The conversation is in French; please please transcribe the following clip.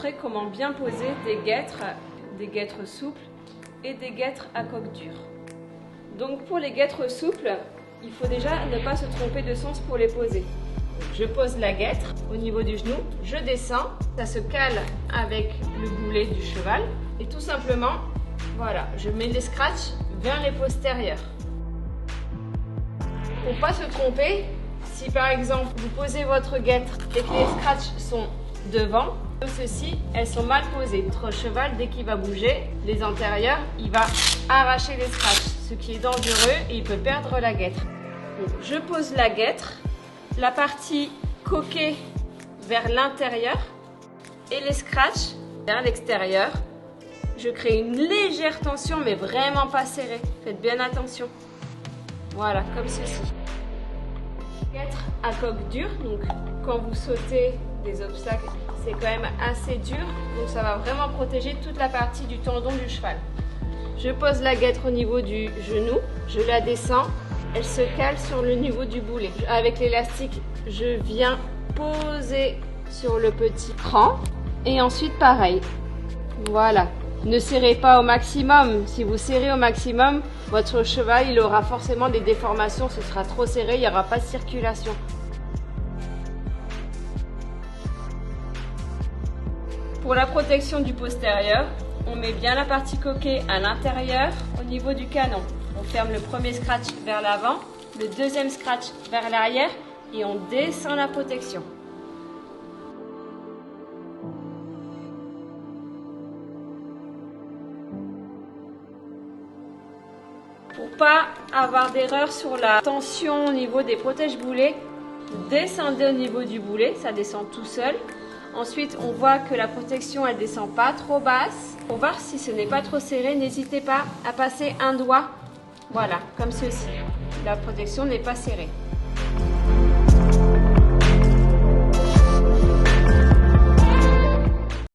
montrer comment bien poser des guêtres souples et des guêtres à coque dure. Donc pour les guêtres souples, il faut déjà ne pas se tromper de sens pour les poser. Je pose la guêtre au niveau du genou, je descends, ça se cale avec le boulet du cheval et tout simplement, voilà, je mets les scratchs vers les postérieurs. Pour ne pas se tromper, si par exemple vous posez votre guêtre et que les scratchs sont devant, comme ceci, elles sont mal posées. Votre cheval, dès qu'il va bouger, les antérieurs, il va arracher les scratchs, ce qui est dangereux et il peut perdre la guêtre. Donc, je pose la guêtre, la partie coquée vers l'intérieur et les scratchs vers l'extérieur. Je crée une légère tension, mais vraiment pas serrée. Faites bien attention. Voilà, comme ceci. Guêtre à coque dure, donc quand vous sautez des obstacles, c'est quand même assez dur, donc ça va vraiment protéger toute la partie du tendon du cheval. Je pose la guêtre au niveau du genou, je la descends, elle se cale sur le niveau du boulet. Avec l'élastique, je viens poser sur le petit cran et ensuite pareil. Voilà. Ne serrez pas au maximum. Si vous serrez au maximum, votre cheval il aura forcément des déformations, ce sera trop serré, il n'y aura pas de circulation. Pour la protection du postérieur, on met bien la partie coquée à l'intérieur au niveau du canon. On ferme le premier scratch vers l'avant, le deuxième scratch vers l'arrière et on descend la protection. Pour pas avoir d'erreur sur la tension au niveau des protège-boulets, vous descendez au niveau du boulet, ça descend tout seul. Ensuite, on voit que la protection, elle descend pas trop basse. Pour voir si ce n'est pas trop serré, n'hésitez pas à passer un doigt, voilà, comme ceci. La protection n'est pas serrée.